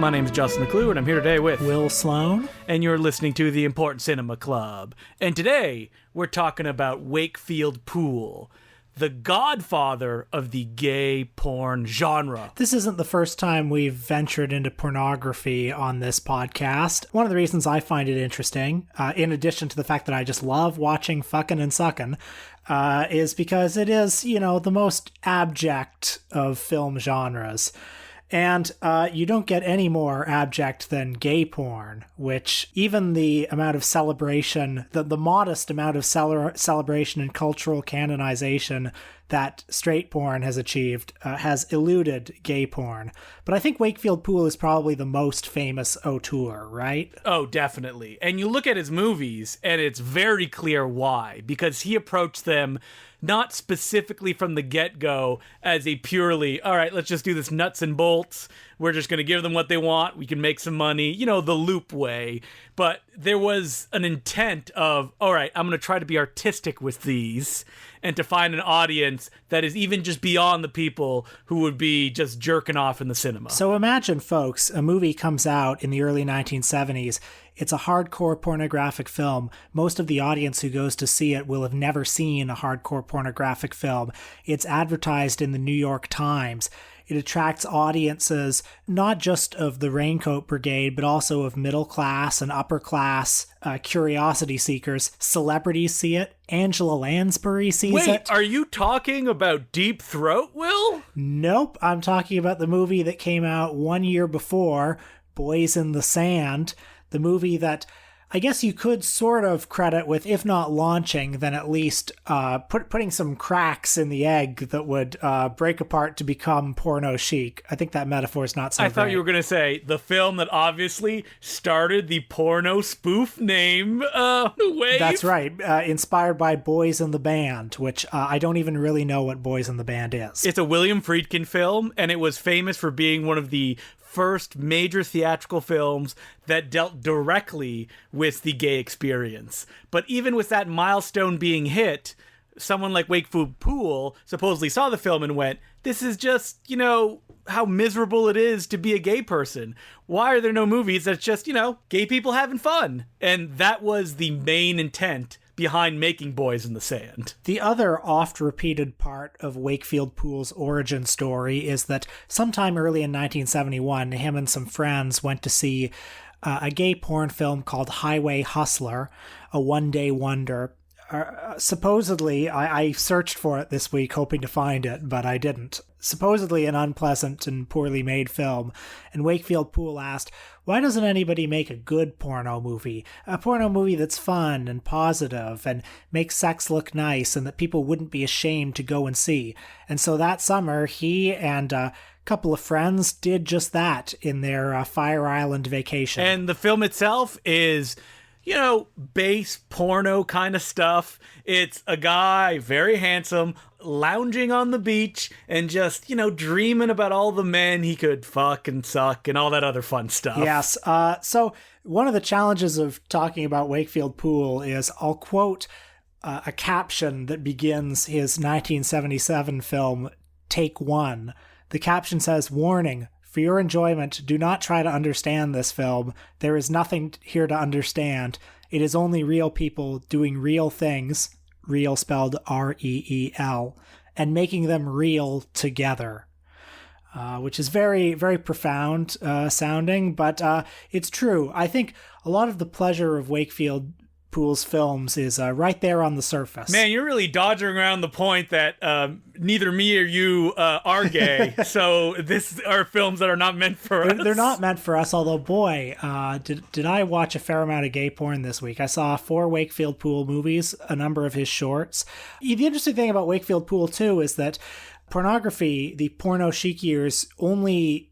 My name's Justin LeClue, and I'm here today with Will Sloan. And you're listening to the Important Cinema Club. And today, we're talking about Wakefield Poole, the godfather of the gay porn genre. This isn't the first time we've ventured into pornography on this podcast. One of the reasons I find it interesting, in addition to the fact that I just love watching fucking and sucking, is because it is, the most abject of film genres. And you don't get any more abject than gay porn, which even the amount of celebration, the modest amount of celebration and cultural canonization that straight porn has achieved has eluded gay porn. But I think Wakefield Poole is probably the most famous auteur, right? Oh, definitely. And you look at his movies, and it's very clear why. Because he approached them not specifically from the get-go as a purely, all right, let's just do this nuts and bolts. We're just going to give them what they want. We can make some money, the loop way. But there was an intent of, all right, I'm going to try to be artistic with these and to find an audience that is even just beyond the people who would be just jerking off in the cinema. So imagine, folks, a movie comes out in the early 1970s. It's a hardcore pornographic film. Most of the audience who goes to see it will have never seen a hardcore pornographic film. It's advertised in the New York Times. It attracts audiences not just of the Raincoat Brigade, but also of middle class and upper class curiosity seekers. Celebrities see it. Angela Lansbury sees it. Wait, are you talking about Deep Throat, Will? Nope, I'm talking about the movie that came out 1 year before, Boys in the Sand, the movie that I guess you could sort of credit with, if not launching, then at least putting some cracks in the egg that would break apart to become porno chic. I think that metaphor is not so I thought you were going to say the film that obviously started the porno spoof name wave. That's right. Inspired by Boys in the Band, which I don't even really know what Boys in the Band is. It's a William Friedkin film, and it was famous for being one of the first major theatrical films that dealt directly with the gay experience. But even with that milestone being hit, someone like Wakefield Poole supposedly saw the film and went, this is just, how miserable it is to be a gay person. Why are there no movies that's just, gay people having fun? And that was the main intent behind making Boys in the Sand. The other oft-repeated part of Wakefield Poole's origin story is that sometime early in 1971, him and some friends went to see a gay porn film called Highway Hustler, a one-day wonder. Supposedly, I searched for it this week hoping to find it, but I didn't. Supposedly an unpleasant and poorly made film, and Wakefield Poole asked, why doesn't anybody make a good porno movie? A porno movie that's fun and positive and makes sex look nice and that people wouldn't be ashamed to go and see. And so that summer, he and a couple of friends did just that in their Fire Island vacation. And the film itself is, base porno kind of stuff. It's a guy, very handsome, lounging on the beach and just, dreaming about all the men he could fuck and suck and all that other fun stuff. Yes. So one of the challenges of talking about Wakefield Poole is I'll quote a caption that begins his 1977 film, Take One. The caption says, "Warning. For your enjoyment, do not try to understand this film. There is nothing here to understand. It is only real people doing real things," real spelled R-E-E-L, "and making them real together." Which is very, very profound sounding, but it's true. I think a lot of the pleasure of Wakefield Poole's films is right there on the surface. Man, you're really dodging around the point that neither me or you are gay, so this are films that are not meant for us. They're not meant for us, although, boy, did I watch a fair amount of gay porn this week. I saw 4 Wakefield Poole movies, a number of his shorts. The interesting thing about Wakefield Poole, too, is that pornography, the porno chic years, only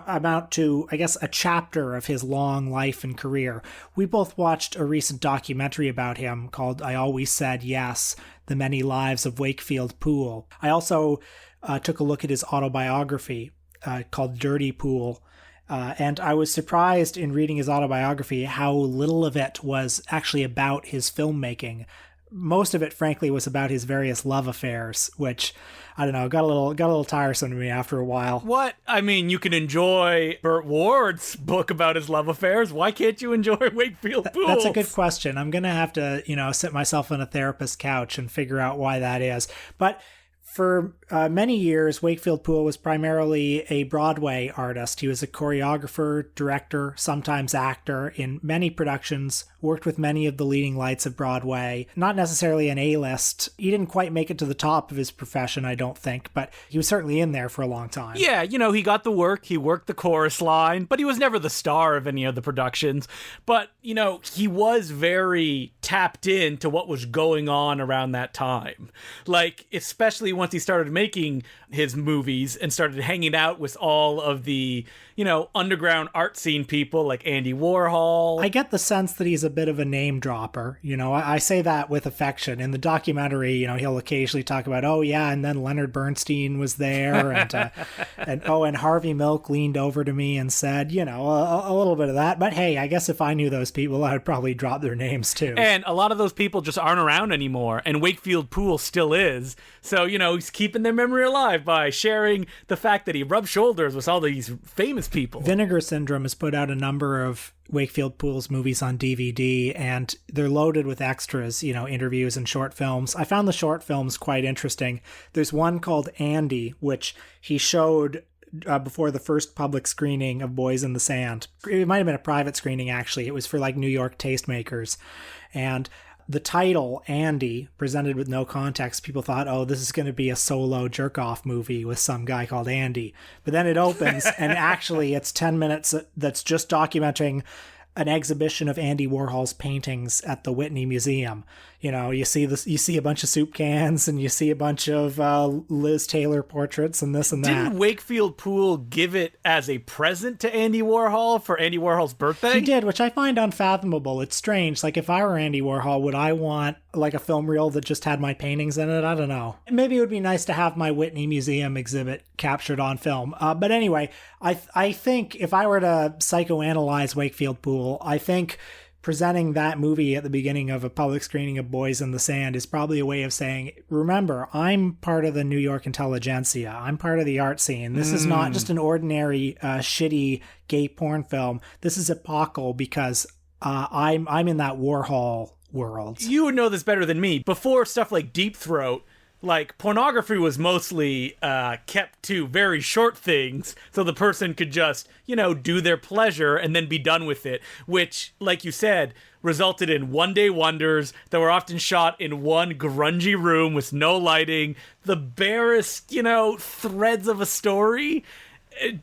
amount to, I guess, a chapter of his long life and career. We both watched a recent documentary about him called I Always Said Yes, The Many Lives of Wakefield Poole. I also took a look at his autobiography called Dirty Poole. And I was surprised in reading his autobiography how little of it was actually about his filmmaking. most of it, frankly, was about his various love affairs, which, I don't know, got a little tiresome to me after a while. What? I mean, you can enjoy Burt Ward's book about his love affairs. Why can't you enjoy Wakefield Poole? That's a good question. I'm going to have to, sit myself on a therapist's couch and figure out why that is. But for many years, Wakefield Poole was primarily a Broadway artist. He was a choreographer, director, sometimes actor in many productions, worked with many of the leading lights of Broadway. Not necessarily an A-list. He didn't quite make it to the top of his profession, I don't think, but he was certainly in there for a long time. Yeah, he got the work, he worked the chorus line, but he was never the star of any of the productions. But, he was very tapped into what was going on around that time. Like, especially once he started making his movies and started hanging out with all of the, underground art scene people like Andy Warhol. I get the sense that he's a bit of a name dropper. I say that with affection. In the documentary, he'll occasionally talk about, oh yeah, and then Leonard Bernstein was there, and Harvey Milk leaned over to me and said, a little bit of that. But hey, I guess if I knew those people, I would probably drop their names too. And a lot of those people just aren't around anymore, and Wakefield Poole still is. So, he's keeping their memory alive by sharing the fact that he rubbed shoulders with all these famous people. Vinegar Syndrome has put out a number of Wakefield Poole's movies on DVD, and they're loaded with extras, interviews and short films. I found the short films quite interesting. There's one called Andy, which he showed before the first public screening of Boys in the Sand. It might have been a private screening, actually. It was for New York tastemakers. And the title, Andy, presented with no context, people thought, oh, this is going to be a solo jerk-off movie with some guy called Andy. But then it opens, and actually it's 10 minutes that's just documenting an exhibition of Andy Warhol's paintings at the Whitney Museum. You see a bunch of soup cans, and you see a bunch of Liz Taylor portraits and this and that. Didn't Wakefield Poole give it as a present to Andy Warhol for Andy Warhol's birthday? He did, which I find unfathomable. It's strange. If I were Andy Warhol, would I want a film reel that just had my paintings in it? I don't know. Maybe it would be nice to have my Whitney Museum exhibit captured on film. But anyway, I think if I were to psychoanalyze Wakefield Poole, I think presenting that movie at the beginning of a public screening of Boys in the Sand is probably a way of saying, remember, I'm part of the New York intelligentsia. I'm part of the art scene. This is not just an ordinary, shitty gay porn film. This is epochal because I'm in that Warhol world. You would know this better than me. Before stuff like Deep Throat, pornography was mostly kept to very short things so the person could just, do their pleasure and then be done with it, which, like you said, resulted in one-day wonders that were often shot in one grungy room with no lighting, the barest, threads of a story,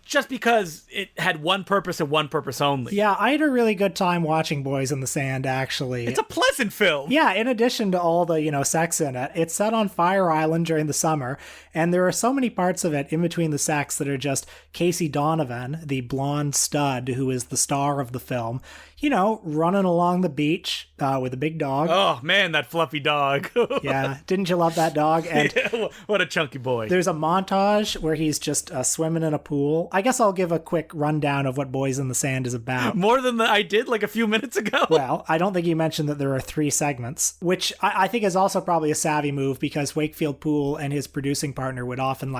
just because it had one purpose and one purpose only. Yeah, I had a really good time watching Boys in the Sand, actually. It's a pleasant film. Yeah, in addition to all the, sex in it. It's set on Fire Island during the summer, and there are so many parts of it in between the sex that are just Casey Donovan, the blonde stud who is the star of the film, running along the beach with a big dog. Oh, man, that fluffy dog. Yeah, didn't you love that dog? And yeah, what a chunky boy. There's a montage where he's just swimming in a pool. I guess I'll give a quick rundown of what Boys in the Sand is about. More than I did a few minutes ago. Well, I don't think you mentioned that there are 3 segments, which I think is also probably a savvy move because Wakefield Poole and his producing partner would often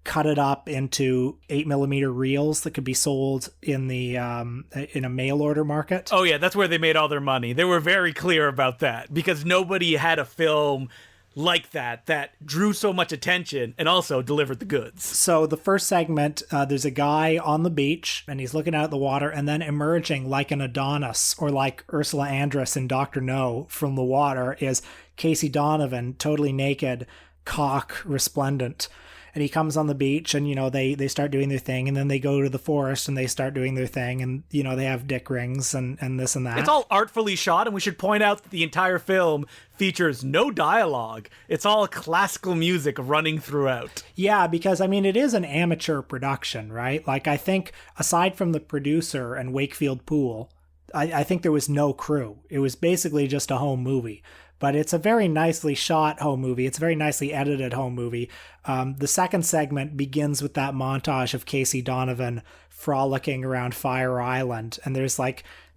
cut it up into 8mm reels that could be sold in the in a mail order market. Oh yeah, that's where they made all their money. They were very clear about that because nobody had a film like that drew so much attention and also delivered the goods. So the first segment, there's a guy on the beach and he's looking out at the water, and then emerging like an Adonis or like Ursula Andress in Dr. No from the water is Casey Donovan, totally naked, cock resplendent. And he comes on the beach and, they start doing their thing, and then they go to the forest and they start doing their thing, and, they have dick rings and this and that. It's all artfully shot, and we should point out that the entire film features no dialogue. It's all classical music running throughout. Yeah, because, it is an amateur production, right? I think aside from the producer and Wakefield Poole, I think there was no crew. It was basically just a home movie. But it's a very nicely shot home movie. It's a very nicely edited home movie. The second segment begins with that montage of Casey Donovan frolicking around Fire Island. And there's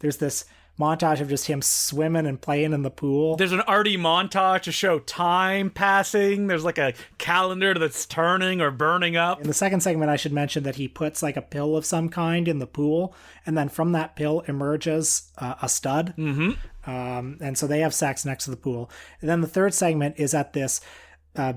this montage of just him swimming and playing in the pool. There's an arty montage to show time passing. There's like a calendar that's turning or burning up. In the second segment, I should mention that he puts like a pill of some kind in the pool, and then from that pill emerges a stud. And so they have sex next to the pool. And then the third segment is at this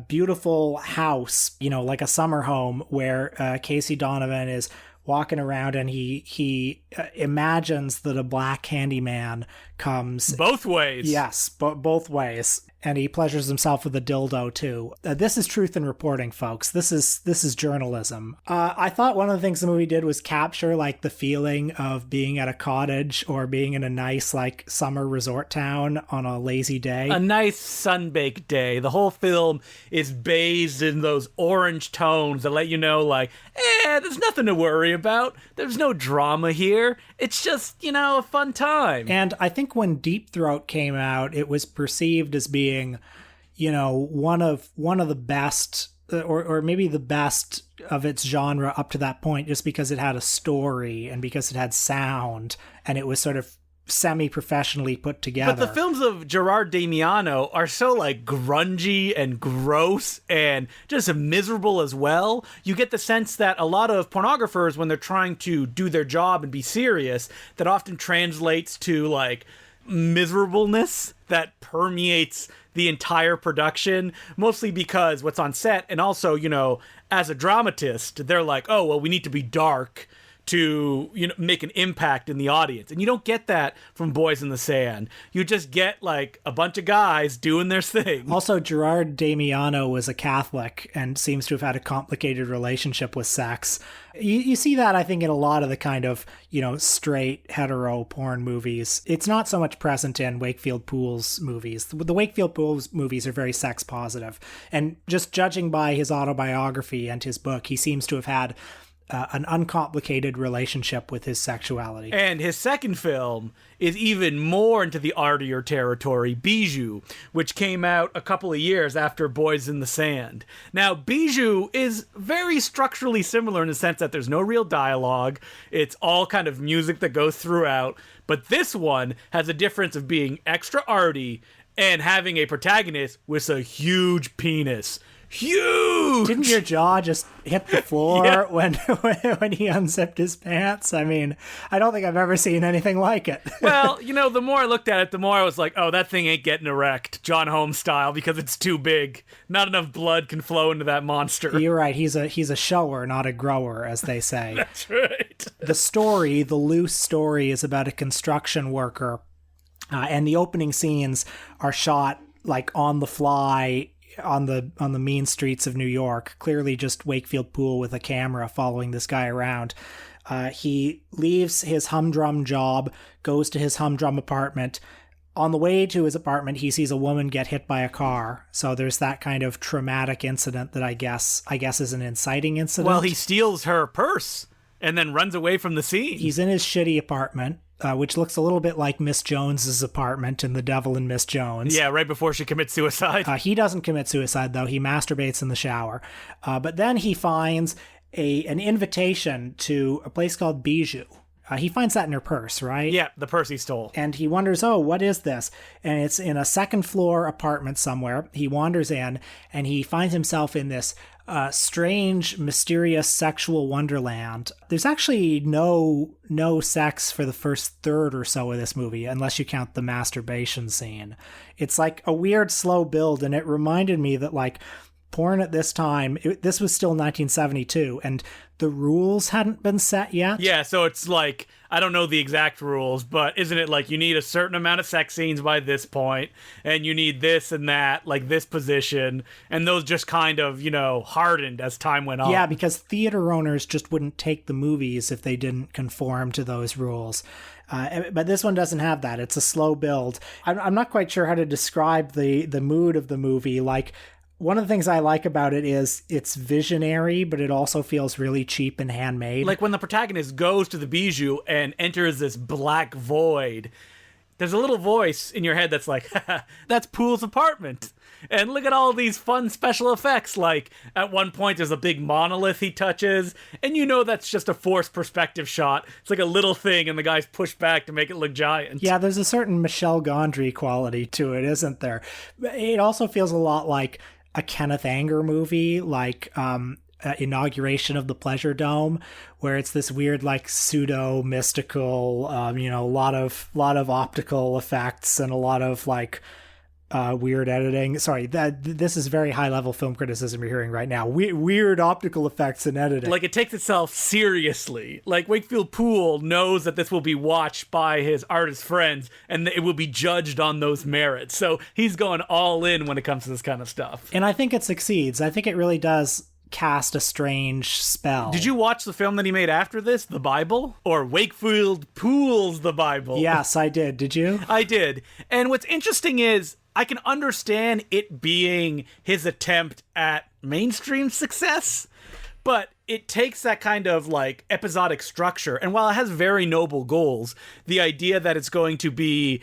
beautiful house, like a summer home, where Casey Donovan is walking around, and he imagines that a black handyman comes both ways. Yes, both ways. And he pleasures himself with a dildo too. This is truth in reporting, folks. This is journalism. I thought one of the things the movie did was capture like the feeling of being at a cottage or being in a nice like summer resort town on a lazy day. A nice sun-baked day. The whole film is bathed in those orange tones that let you know like, there's nothing to worry about. There's no drama here. It's just, a fun time. And I think when Deep Throat came out, it was perceived as being, one of the best, or maybe the best of its genre up to that point, just because it had a story and because it had sound and it was sort of semi-professionally put together. But the films of Gerard Damiano are so like grungy and gross and just miserable as well. You get the sense that a lot of pornographers, when they're trying to do their job and be serious, that often translates to like miserableness that permeates the entire production, mostly because what's on set, and also, as a dramatist, they're like, oh, well, we need to be dark to make an impact in the audience. And you don't get that from Boys in the Sand. You just get like a bunch of guys doing their thing. Also, Gerard Damiano was a Catholic and seems to have had a complicated relationship with sex. You see that, I think, in a lot of the kind of, straight hetero porn movies. It's not so much present in Wakefield Poole's movies. The Wakefield Poole's movies are very sex positive. And just judging by his autobiography and his book, he seems to have had an uncomplicated relationship with his sexuality. And his second film is even more into the artier territory, Bijou, which came out a couple of years after Boys in the Sand. Now, Bijou is very structurally similar in the sense that there's no real dialogue. It's all kind of music that goes throughout. But this one has a difference of being extra arty and having a protagonist with a huge penis. Huge! Didn't your jaw just hit the floor when he unzipped his pants? I mean, I don't think I've ever seen anything like it. Well, the more I looked at it, the more I was like, oh, that thing ain't getting erect, John Holmes style, because it's too big. Not enough blood can flow into that monster. You're right. He's a shower, not a grower, as they say. That's right. The loose story, is about a construction worker, and the opening scenes are shot like on the fly, on the mean streets of New York. Clearly just Wakefield Poole with a camera following this guy around. He leaves his humdrum job, goes to his humdrum apartment. On the way to his apartment, he sees a woman get hit by a car. So there's that kind of traumatic incident that I guess is an inciting incident. Well, he steals her purse and then runs away from the scene. He's in his shitty apartment, which looks a little bit like Miss Jones's apartment in The Devil and Miss Jones. Yeah, right before she commits suicide. He doesn't commit suicide, though. He masturbates in the shower. But then he finds an invitation to a place called Bijou. He finds that in her purse, right? Yeah, the purse he stole. And he wonders, oh, what is this? And it's in a second floor apartment somewhere. He wanders in and he finds himself in this strange, mysterious sexual wonderland. There's actually no sex for the first third or so of this movie, unless you count the masturbation scene. It's like a weird slow build, and it reminded me that like porn at this time, this was still 1972, and the rules hadn't been set yet. Yeah, so it's like, I don't know the exact rules, but isn't it like you need a certain amount of sex scenes by this point, and you need this and that, like this position, and those just kind of, hardened as time went on. Yeah, because theater owners just wouldn't take the movies if they didn't conform to those rules. But this one doesn't have that. It's a slow build. I'm not quite sure how to describe the mood of the movie. Like, one of the things I like about it is it's visionary, but it also feels really cheap and handmade. Like when the protagonist goes to the Bijou and enters this black void, there's a little voice in your head that's like, that's Poole's apartment. And look at all these fun special effects. Like, at one point, there's a big monolith he touches, and you know that's just a forced perspective shot. It's like a little thing, and the guy's pushed back to make it look giant. Yeah, there's a certain Michel Gondry quality to it, isn't there? It also feels a lot like a Kenneth Anger movie, like Inauguration of the Pleasure Dome, where it's this weird, like, pseudo mystical, a lot of optical effects and a lot of like weird editing. Sorry, this is very high level film criticism you're hearing right now. Weird optical effects and editing. Like, it takes itself seriously. Like, Wakefield Poole knows that this will be watched by his artist friends and it will be judged on those merits. So he's going all in when it comes to this kind of stuff. And I think it succeeds. I think it really does cast a strange spell. Did you watch the film that he made after this, The Bible? Or Wakefield Poole's The Bible? Yes, I did. Did you? I did. And what's interesting is I can understand it being his attempt at mainstream success, but it takes that kind of like episodic structure. And while it has very noble goals, the idea that it's going to be,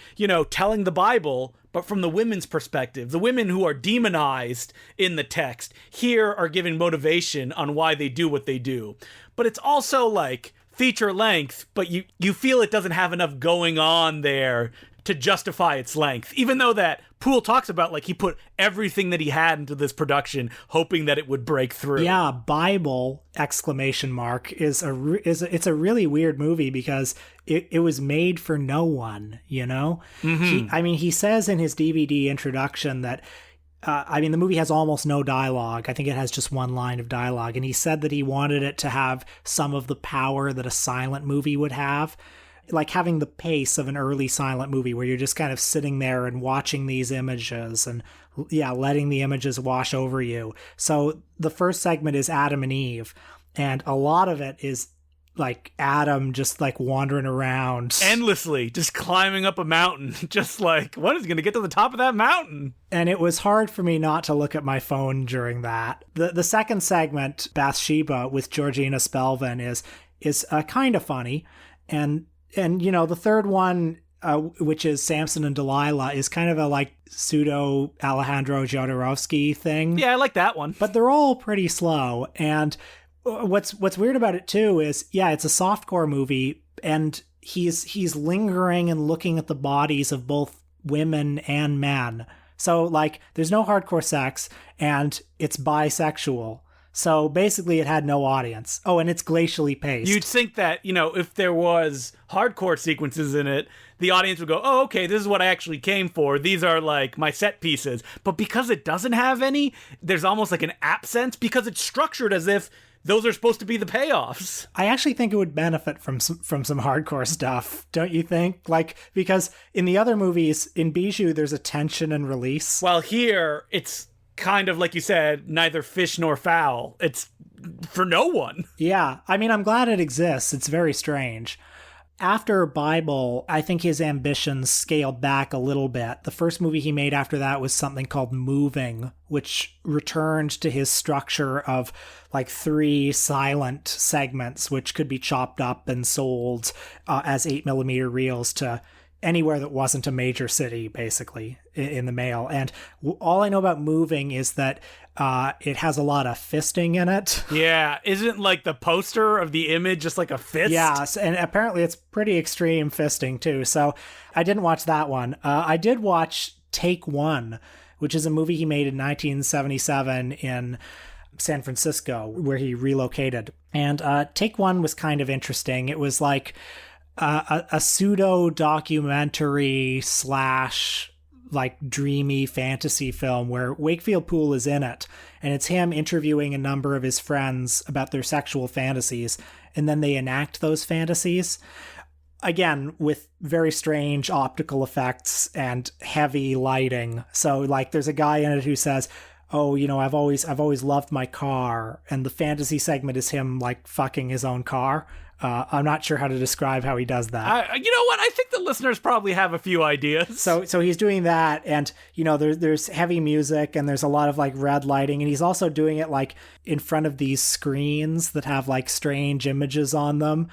telling the Bible, but from the women's perspective, the women who are demonized in the text here are given motivation on why they do what they do. But it's also like feature length, but you feel it doesn't have enough going on there to justify its length, even though that Poole talks about, like, he put everything that he had into this production hoping that it would break through. Yeah, Bible ! It's a really weird movie because it was made for no one, Mm-hmm. He says in his DVD introduction that the movie has almost no dialogue. I think it has just one line of dialogue, and he said that he wanted it to have some of the power that a silent movie would have, like having the pace of an early silent movie where you're just kind of sitting there and watching these images and letting the images wash over you. So the first segment is Adam and Eve, and a lot of it is like Adam just like wandering around endlessly, just climbing up a mountain, just like, what is going to get to the top of that mountain? And it was hard for me not to look at my phone during that. The second segment, Bathsheba with Georgina Spelvin, is kind of funny, and the third one, which is Samson and Delilah, is kind of a like pseudo Alejandro Jodorowsky thing. Yeah, I like that one. But they're all pretty slow. And what's weird about it too is, it's a softcore movie, and he's lingering and looking at the bodies of both women and men. So like, there's no hardcore sex, and it's bisexual. So basically it had no audience. Oh, and it's glacially paced. You'd think that, if there was hardcore sequences in it, the audience would go, oh, okay, this is what I actually came for. These are like my set pieces. But because it doesn't have any, there's almost like an absence because it's structured as if those are supposed to be the payoffs. I actually think it would benefit from some hardcore stuff, don't you think? Like, because in the other movies, in BIJOU, there's a tension and release. While here, it's kind of like you said, neither fish nor fowl. It's for no one. Yeah, I'm glad it exists. It's very strange. After Bible, I think his ambitions scaled back a little bit. The first movie he made after that was something called Moving, which returned to his structure of like 3 silent segments, which could be chopped up and sold as 8mm reels to anywhere that wasn't a major city, basically, in the mail. And all I know about Moving is that it has a lot of fisting in it. Yeah, isn't like the poster of the image just like a fist? Yes, and apparently it's pretty extreme fisting too. So I didn't watch that one. I did watch Take One, which is a movie he made in 1977 in San Francisco, where he relocated. And Take One was kind of interesting. It was like a pseudo documentary / like dreamy fantasy film where Wakefield Poole is in it, and it's him interviewing a number of his friends about their sexual fantasies, and then they enact those fantasies, again with very strange optical effects and heavy lighting. So like, there's a guy in it who says, oh, I've always loved my car, and the fantasy segment is him like fucking his own car. I'm not sure how to describe how he does that. You know what? I think the listeners probably have a few ideas. So he's doing that, and there's heavy music, and there's a lot of like red lighting, and he's also doing it like in front of these screens that have like strange images on them.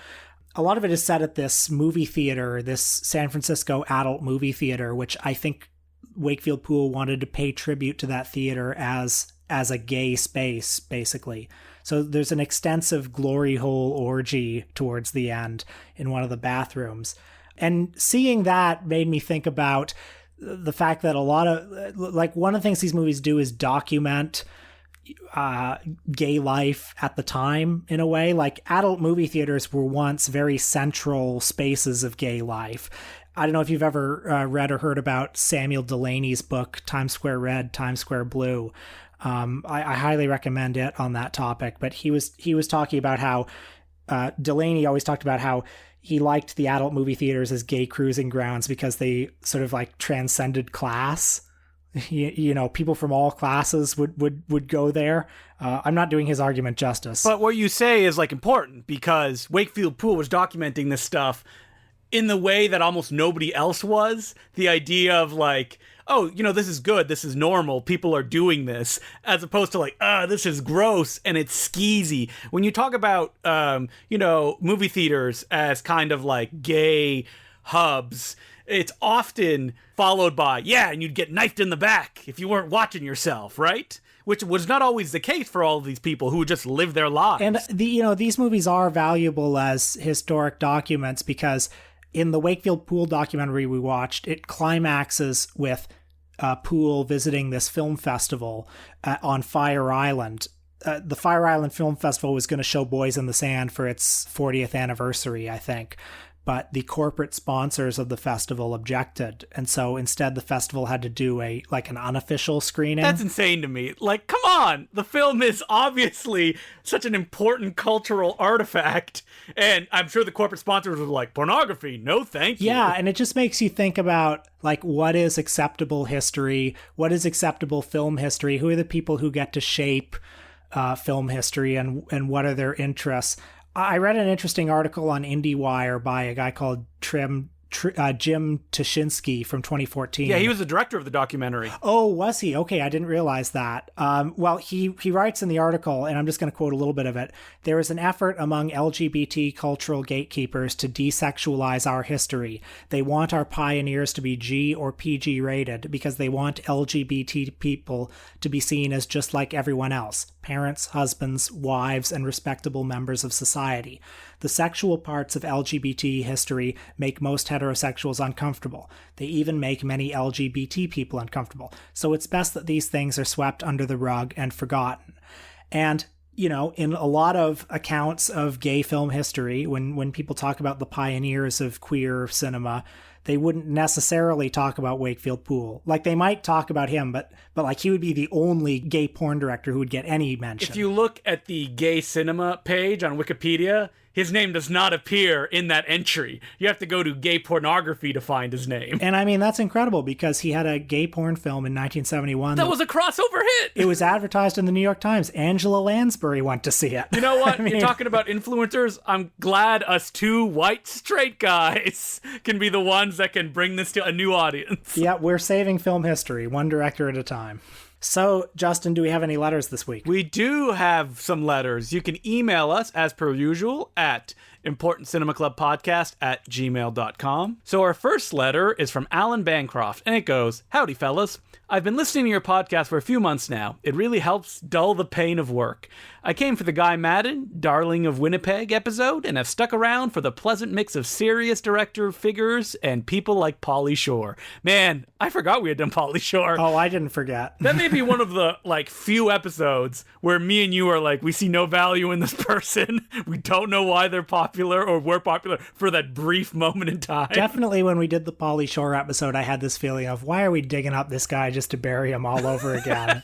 A lot of it is set at this movie theater, this San Francisco adult movie theater, which I think Wakefield Poole wanted to pay tribute to that theater as a gay space, basically. So there's an extensive glory hole orgy towards the end in one of the bathrooms. And seeing that made me think about the fact that a lot of, like, one of the things these movies do is document gay life at the time, in a way. Like, adult movie theaters were once very central spaces of gay life. I don't know if you've ever read or heard about Samuel Delaney's book, Times Square Red, Times Square Blue. I highly recommend it on that topic. But he was talking about how Delaney always talked about how he liked the adult movie theaters as gay cruising grounds because they sort of like transcended class. You know, people from all classes would go there. I'm not doing his argument justice. But what you say is like important, because Wakefield Poole was documenting this stuff in the way that almost nobody else was. The idea of like, oh, you know, this is good, this is normal, people are doing this, as opposed to like, this is gross and it's skeezy. When you talk about, you know, movie theaters as kind of like gay hubs, it's often followed by, yeah, and you'd get knifed in the back if you weren't watching yourself, right? Which was not always the case for all of these people who would just live their lives. And these movies are valuable as historic documents because in the Wakefield Poole documentary we watched, it climaxes with Poole visiting this film festival on Fire Island. The Fire Island Film Festival was going to show Boys in the Sand for its 40th anniversary, I think. But the corporate sponsors of the festival objected. And so instead the festival had to do an unofficial screening. That's insane to me. Like, come on. The film is obviously such an important cultural artifact. And I'm sure the corporate sponsors were like, pornography, no thank you. Yeah, and it just makes you think about, like, what is acceptable history? What is acceptable film history? Who are the people who get to shape film history, and what are their interests? I read an interesting article on IndieWire by a guy called Jim Toshinsky from 2014. Yeah, he was the director of the documentary. Oh, was he? Okay, I didn't realize that. Well, he writes in the article, and I'm just going to quote a little bit of it. There is an effort among LGBT cultural gatekeepers to desexualize our history. They want our pioneers to be G or PG rated because they want LGBT people to be seen as just like everyone else. Parents, husbands, wives, and respectable members of society. The sexual parts of LGBT history make most heterosexuals uncomfortable. They even make many LGBT people uncomfortable. So it's best that these things are swept under the rug and forgotten. And, you know, in a lot of accounts of gay film history, when people talk about the pioneers of queer cinema, they wouldn't necessarily talk about Wakefield Poole. Like, they might talk about him, but like, he would be the only gay porn director who would get any mention. If you look at the gay cinema page on Wikipedia, his name does not appear in that entry. You have to go to gay pornography to find his name. And I mean, that's incredible because he had a gay porn film in 1971. That was a crossover hit! It was advertised in the New York Times. Angela Lansbury went to see it. You know what? You're talking about influencers. I'm glad us two white straight guys can be the ones that can bring this to a new audience. Yeah, we're saving film history, one director at a time. So, Justin, do we have any letters this week? We do have some letters. You can email us, as per usual, at importantcinemaclubpodcast@gmail.com. So our first letter is from Alan Bancroft, and it goes, "Howdy, fellas. I've been listening to your podcast for a few months now. It really helps dull the pain of work. I came for the Guy Madden, Darling of Winnipeg episode, and have stuck around for the pleasant mix of serious director figures and people like Pauly Shore." Man, I forgot we had done Pauly Shore. Oh, I didn't forget. That may be one of the, like, few episodes where me and you are like, we see no value in this person. We don't know why they're popular or were popular for that brief moment in time. Definitely when we did the Pauly Shore episode, I had this feeling of, why are we digging up this guy just to bury him all over again?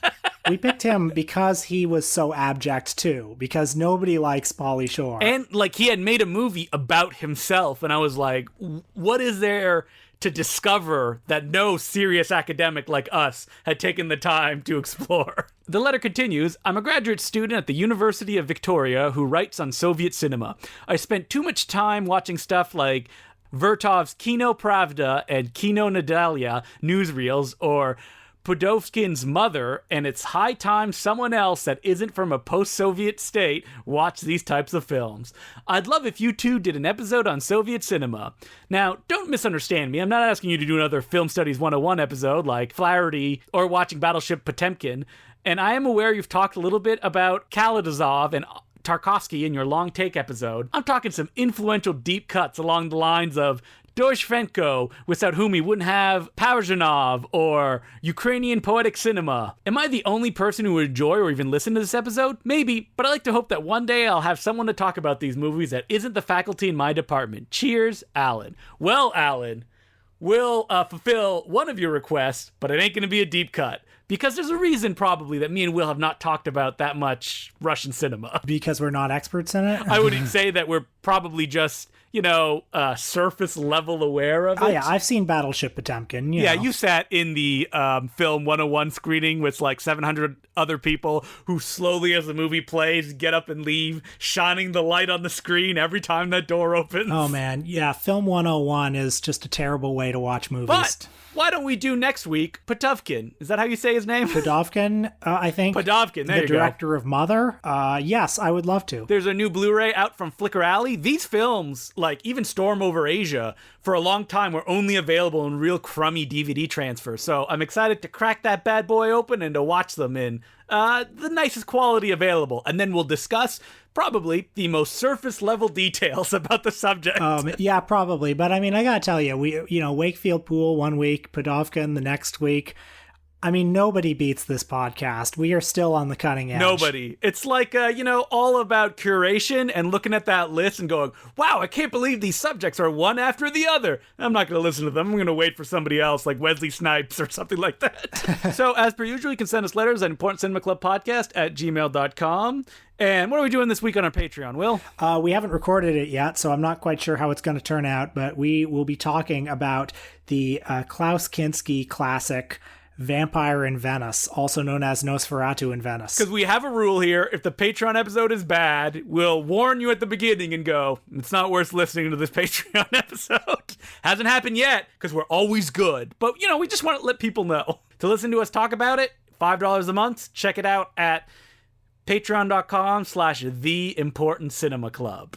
We picked him because he was so abject too, because nobody likes Pauly Shore. And, like, he had made a movie about himself, and I was like, what is there to discover that no serious academic like us had taken the time to explore? The letter continues, "I'm a graduate student at the University of Victoria who writes on Soviet cinema. I spent too much time watching stuff like Vertov's Kino Pravda and Kino Nadalia newsreels, or Pudovkin's mother, and it's high time someone else that isn't from a post-Soviet state watched these types of films. I'd love if you two did an episode on Soviet cinema. Now, don't misunderstand me. I'm not asking you to do another Film Studies 101 episode like Flaherty or watching Battleship Potemkin. And I am aware you've talked a little bit about Kaladazov and Tarkovsky in your long take episode. I'm talking some influential deep cuts along the lines of Doroshenko, without whom we wouldn't have Pavazhanov, or Ukrainian poetic cinema. Am I the only person who would enjoy or even listen to this episode? Maybe, but I like to hope that one day I'll have someone to talk about these movies that isn't the faculty in my department. Cheers, Alan. Well, Alan, we'll fulfill one of your requests, but it ain't going to be a deep cut. Because there's a reason, probably, that me and Will have not talked about that much Russian cinema. Because we're not experts in it? I would say that we're probably just, surface level aware of it. Oh, yeah, I've seen Battleship Potemkin. You sat in the Film 101 screening with like 700 other people who slowly, as the movie plays, get up and leave, shining the light on the screen every time that door opens. Oh, man. Yeah, Film 101 is just a terrible way to watch movies. But why don't we do next week Pudovkin? Is that how you say his name? Pudovkin, I think. Pudovkin, there you go. The director of Mother? Yes, I would love to. There's a new Blu-ray out from Flickr Alley. These films, like even Storm Over Asia, for a long time were only available in real crummy DVD transfers. So I'm excited to crack that bad boy open and to watch them in the nicest quality available. And then we'll discuss probably the most surface level details about the subject. Yeah, probably. But I mean, I gotta tell you, Wakefield Poole one week, Pudovkin the next week. I mean, nobody beats this podcast. We are still on the cutting edge. Nobody. It's like, all about curation and looking at that list and going, wow, I can't believe these subjects are one after the other. I'm not going to listen to them. I'm going to wait for somebody else like Wesley Snipes or something like that. So as per usual, you can send us letters at importantcinemaclubpodcast@gmail.com. And what are we doing this week on our Patreon, Will? We haven't recorded it yet, so I'm not quite sure how it's going to turn out, but we will be talking about the Klaus Kinski classic Vampire in Venice, also known as Nosferatu in Venice. Because we have a rule here. If the Patreon episode is bad, we'll warn you at the beginning and go, it's not worth listening to this Patreon episode. Hasn't happened yet, because we're always good. But, we just want to let people know. To listen to us talk about it, $5 a month. Check it out at patreon.com/theimportantcinemaclub.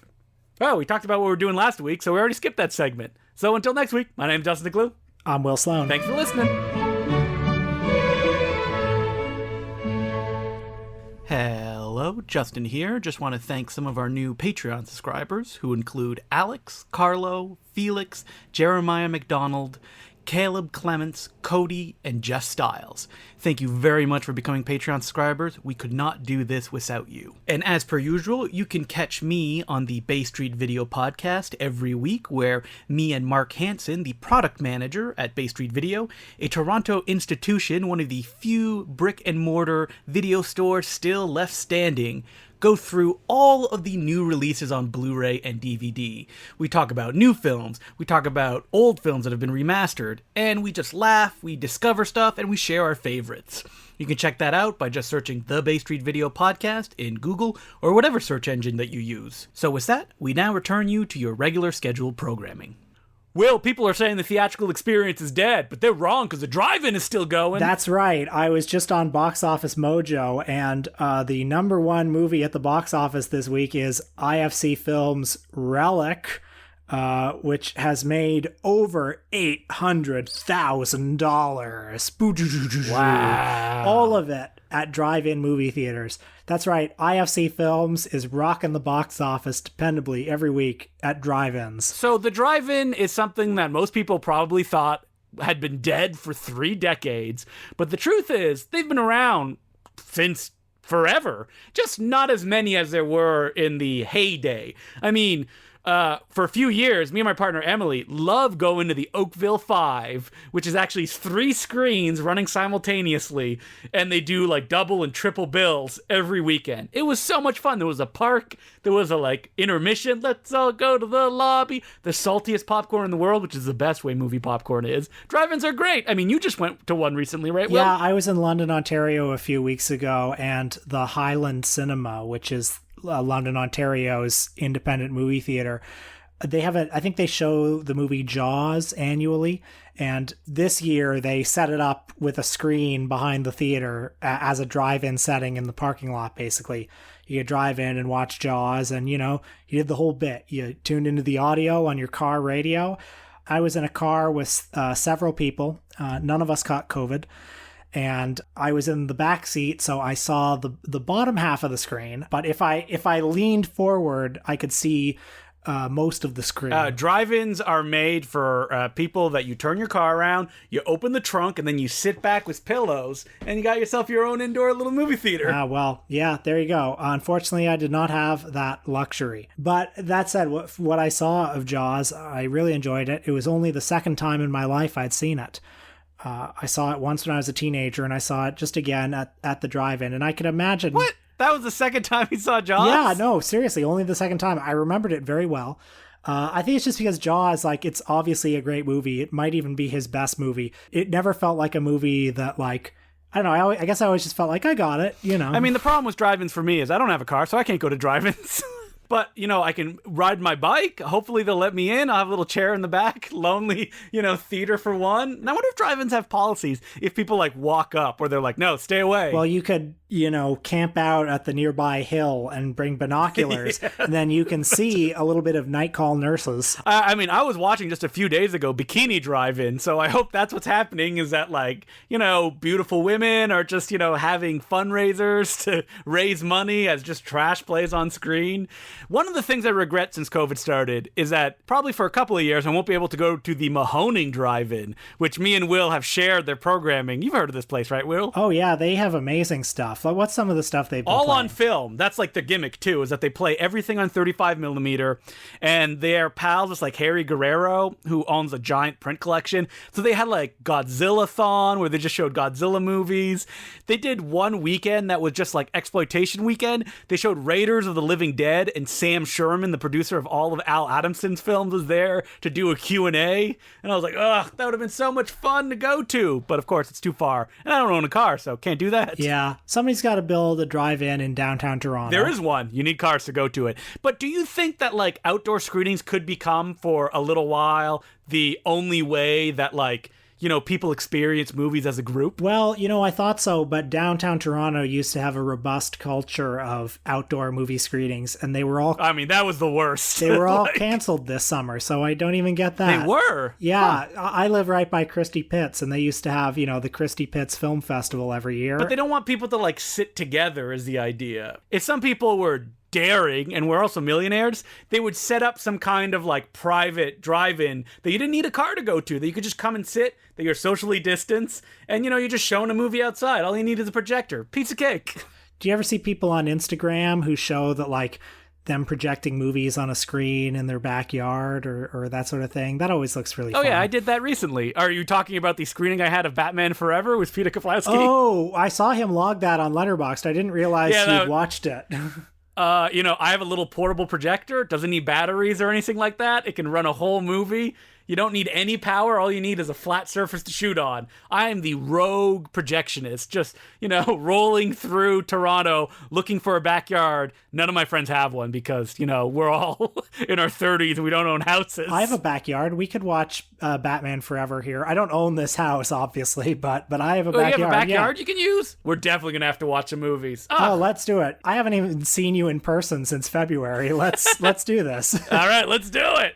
Oh, we talked about what we were doing last week, so we already skipped that segment. So until next week, my name is Justin DeClue. I'm Will Sloan. Thanks for listening. Hello, Justin here. Just want to thank some of our new Patreon subscribers, who include Alex, Carlo, Felix, Jeremiah McDonald, Caleb Clements, Cody, and Jess Stiles. Thank you very much for becoming Patreon subscribers. We could not do this without you. And as per usual, you can catch me on the Bay Street Video podcast every week, where me and Mark Hansen, the product manager at Bay Street Video, a Toronto institution, one of the few brick and mortar video stores still left standing, go through all of the new releases on Blu-ray and DVD. We talk about new films, we talk about old films that have been remastered, and we just laugh, we discover stuff, and we share our favorites. You can check that out by just searching the Bay Street Video Podcast in Google or whatever search engine that you use. So with that, we now return you to your regular scheduled programming. Will, people are saying the theatrical experience is dead, but they're wrong because the drive-in is still going. That's right. I was just on Box Office Mojo, and the number one movie at the box office this week is IFC Films' Relic, which has made over $800,000. Wow. All of it at drive-in movie theaters. That's right. IFC Films is rocking the box office dependably every week at drive-ins. So the drive-in is something that most people probably thought had been dead for 3 decades. But the truth is, they've been around since forever. Just not as many as there were in the heyday. I mean, for a few years, me and my partner Emily loved going to the Oakville 5, which is actually 3 screens running simultaneously, and they do like double and triple bills every weekend. It was so much fun. There was a park, there was a intermission, let's all go to the lobby, the saltiest popcorn in the world, which is the best way movie popcorn is. Drive-ins are great. I mean, you just went to one recently, right, Will? Yeah, I was in London, Ontario a few weeks ago, and the Highland Cinema, which is London, Ontario's independent movie theater, I think they show the movie Jaws annually. And this year they set it up with a screen behind the theater as a drive-in setting in the parking lot, basically. You could drive in and watch Jaws, and, you did the whole bit. You tuned into the audio on your car radio. I was in a car with several people. None of us caught COVID. And I was in the back seat, so I saw the bottom half of the screen. But if I leaned forward, I could see most of the screen. Drive-ins are made for people that you turn your car around, you open the trunk, and then you sit back with pillows, and you got yourself your own indoor little movie theater. Well, yeah, there you go. Unfortunately, I did not have that luxury. But that said, what I saw of Jaws, I really enjoyed it. It was only the second time in my life I'd seen it. I saw it once when I was a teenager, and I saw it just again at the drive-in, and I could imagine... What? That was the second time you saw Jaws? Yeah, no, seriously, only the second time. I remembered it very well. I think it's just because Jaws, it's obviously a great movie. It might even be his best movie. It never felt like a movie that, I don't know, I guess I always just felt like I got it, I mean, the problem with drive-ins for me is I don't have a car, so I can't go to drive-ins. But, I can ride my bike. Hopefully they'll let me in. I'll have a little chair in the back. Lonely, theater for one. Now, what if drive-ins have policies if people, walk up or they're like, no, stay away? Well, you could, camp out at the nearby hill and bring binoculars. Yeah. And then you can see a little bit of night call nurses. I mean, I was watching just a few days ago Bikini Drive-In, so I hope that's what's happening is that, beautiful women are just, having fundraisers to raise money as just trash plays on screen. One of the things I regret since COVID started is that probably for a couple of years I won't be able to go to the Mahoning Drive-In, which me and Will have shared their programming. You've heard of this place, right, Will? Oh, yeah, they have amazing stuff. What's some of the stuff they've been all playing? On film. That's the gimmick, too, is that they play everything on 35 millimeter, and their pals is Harry Guerrero, who owns a giant print collection. So they had Godzilla-thon, where they just showed Godzilla movies. They did one weekend that was just exploitation weekend. They showed Raiders of the Living Dead, and Sam Sherman, the producer of all of Al Adamson's films, was there to do a Q&A. And I was like, ugh, that would have been so much fun to go to. But of course, it's too far. And I don't own a car, so can't do that. Yeah, somebody's got to build a drive-in in downtown Toronto. There is one. You need cars to go to it. But do you think that outdoor screenings could become for a little while the only way that people experience movies as a group? Well, I thought so, but downtown Toronto used to have a robust culture of outdoor movie screenings, and they were all... I mean, that was the worst. They were all canceled this summer, so I don't even get that. They were? Yeah, huh. I live right by Christie Pitts, and they used to have, the Christie Pitts Film Festival every year. But they don't want people to, sit together is the idea. If some people were daring and we're also millionaires, they would set up some kind of private drive-in that you didn't need a car to go to, that you could just come and sit, that you're socially distanced, and you're just showing a movie outside. All you need is a projector. Piece of cake. Do you ever see people on Instagram who show that them projecting movies on a screen in their backyard or that sort of thing? That always looks really fun. Oh yeah, I did that recently. Are you talking about the screening I had of Batman Forever with Peter Kaflowski? Oh, I saw him log that on Letterboxd. I didn't realize you'd watched it. I have a little portable projector. It doesn't need batteries or anything like that. It can run a whole movie. You don't need any power. All you need is a flat surface to shoot on. I am the rogue projectionist, just, rolling through Toronto looking for a backyard. None of my friends have one because, we're all in our 30s and we don't own houses. I have a backyard. We could watch Batman Forever here. I don't own this house, obviously, but I have a backyard. You have a backyard you can use? We're definitely going to have to watch the movies. Oh, let's do it. I haven't even seen you in person since February. Let's do this. All right, let's do it.